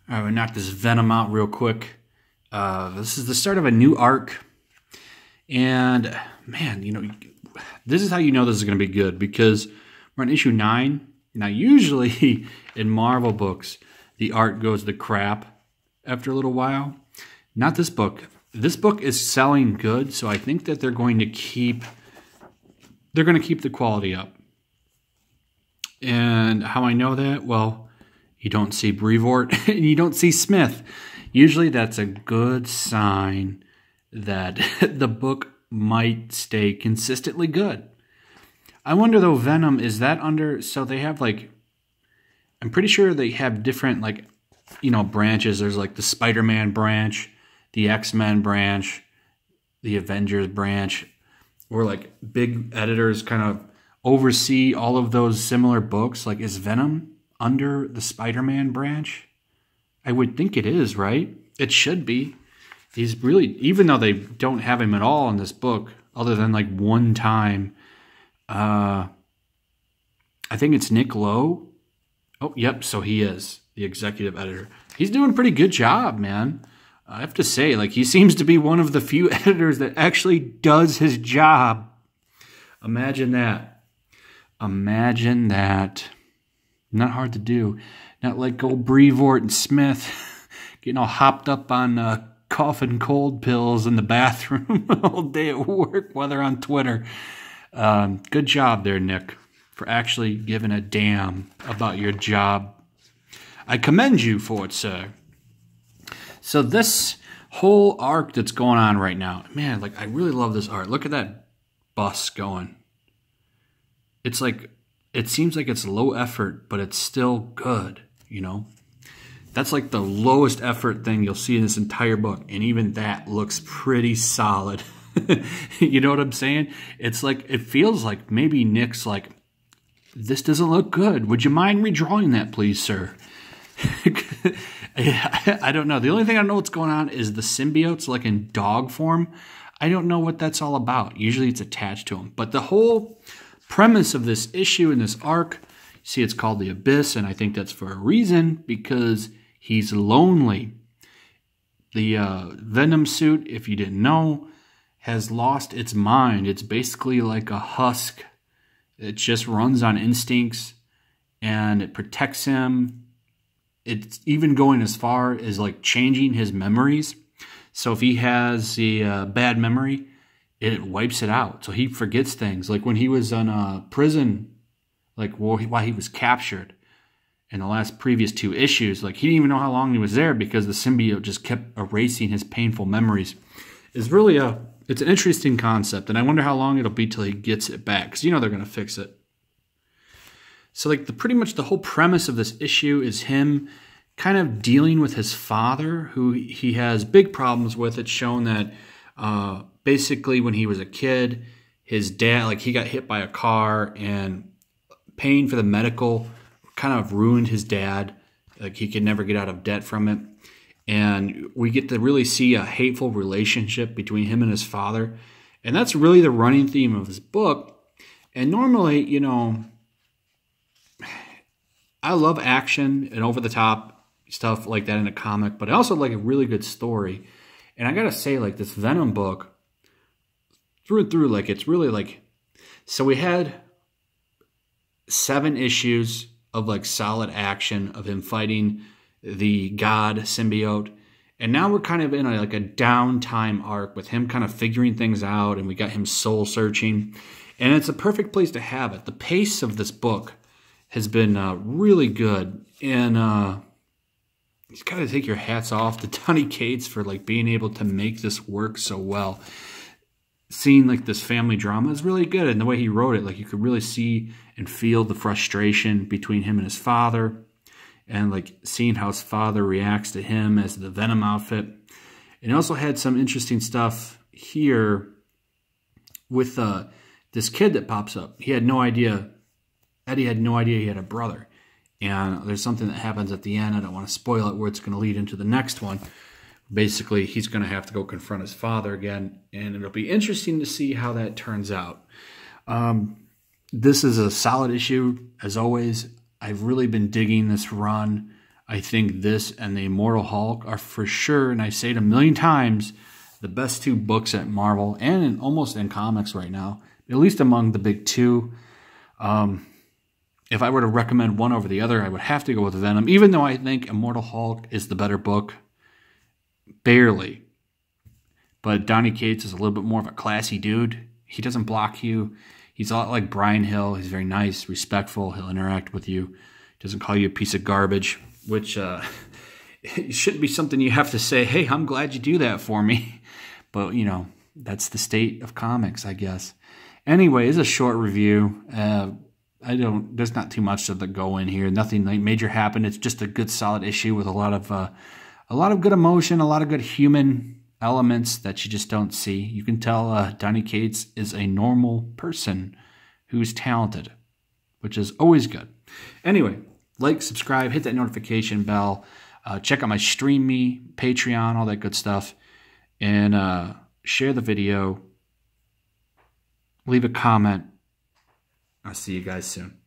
All right, we'll knock this Venom out real quick. This is the start of a new arc. And, man, you know, this is how you know this is going to be good, because we're on issue 9. Now, usually in Marvel books, the art goes to crap after a little while. Not this book. This book is selling good, so I think that they're going to keep the quality up. And how I know that? Well, you don't see Brevoort and you don't see Smith. Usually that's a good sign that the book might stay consistently good. I wonder though, Venom, is that under, so they have like, I'm pretty sure they have different like, you know, branches. There's like the Spider-Man branch, the X-Men branch, the Avengers branch, or like big editors kind of oversee all of those similar books. Like, is Venom under the Spider-Man branch? I would think it is, right? It should be. He's really, even though they don't have him at all in this book, other than like one time, I think it's Nick Lowe. Oh, yep, so he is the executive editor. He's doing a pretty good job, man. I have to say, like, he seems to be one of the few editors that actually does his job. Imagine that. Imagine that. Not hard to do. Not like old Brevoort and Smith getting all hopped up on cough and cold pills in the bathroom all day at work while they're on Twitter. Good job there, Nick, for actually giving a damn about your job. I commend you for it, sir. So this whole arc that's going on right now, man, like, I really love this art. Look at that bus going. It's like, it seems like it's low effort, but it's still good, you know? That's like the lowest effort thing you'll see in this entire book. And even that looks pretty solid. You know what I'm saying? It's like, it feels like maybe Nick's like, this doesn't look good. Would you mind redrawing that, please, sir? I don't know. The only thing I know what's going on is the symbiotes, like in dog form. I don't know what that's all about. Usually it's attached to them. But the whole premise of this issue and this arc, you see it's called The Abyss, and I think that's for a reason, because he's lonely. The Venom suit, if you didn't know, has lost its mind. It's basically like a husk. It just runs on instincts, and it protects him. It's even going as far as like changing his memories. So if he has a bad memory, it wipes it out. So he forgets things. Like when he was on prison, like while he was captured in the previous 2 issues, like he didn't even know how long he was there because the symbiote just kept erasing his painful memories. It's really it's an interesting concept, and I wonder how long it'll be till he gets it back, because you know they're going to fix it. So like pretty much the whole premise of this issue is him kind of dealing with his father, who he has big problems with. It's shown that basically when he was a kid, his dad, like he got hit by a car, and paying for the medical kind of ruined his dad. Like he could never get out of debt from it. And we get to really see a hateful relationship between him and his father. And that's really the running theme of his book. And normally, you know, I love action and over-the-top stuff like that in a comic, but I also like a really good story. And I gotta say, like, this Venom book, through and through, like, it's really like, so we had 7 issues of like solid action of him fighting the god symbiote, and now we're kind of in a downtime arc with him kind of figuring things out, and we got him soul searching, and it's a perfect place to have it. The pace of this book has been really good, and you got to take your hats off to Donny Cates for like being able to make this work so well. Seeing like this family drama is really good, and the way he wrote it, like you could really see and feel the frustration between him and his father, and like seeing how his father reacts to him as the Venom outfit. And it also had some interesting stuff here with this kid that pops up. He had no idea, Eddie had no idea he had a brother. And there's something that happens at the end, I don't want to spoil it, where it's going to lead into the next one. Basically, he's going to have to go confront his father again, and it'll be interesting to see how that turns out. This is a solid issue, as always. I've really been digging this run. I think this and the Immortal Hulk are for sure, and I say it a million times, the best two books at Marvel and almost in comics right now, at least among the big two. If I were to recommend one over the other, I would have to go with Venom, even though I think Immortal Hulk is the better book. Barely. But Donny Cates is a little bit more of a classy dude. He doesn't block you. He's a lot like Brian Hill. He's very nice, respectful. He'll interact with you. Doesn't call you a piece of garbage, which it shouldn't be something you have to say, hey, I'm glad you do that for me. But, you know, that's the state of comics, I guess. Anyway, it's a short review. There's not too much to go in here. Nothing major happened. It's just a good, solid issue with a lot of good emotion, a lot of good human elements that you just don't see. You can tell Donny Cates is a normal person who's talented, which is always good. Anyway, like, subscribe, hit that notification bell, check out my Stream Me, Patreon, all that good stuff, and share the video, leave a comment. I'll see you guys soon.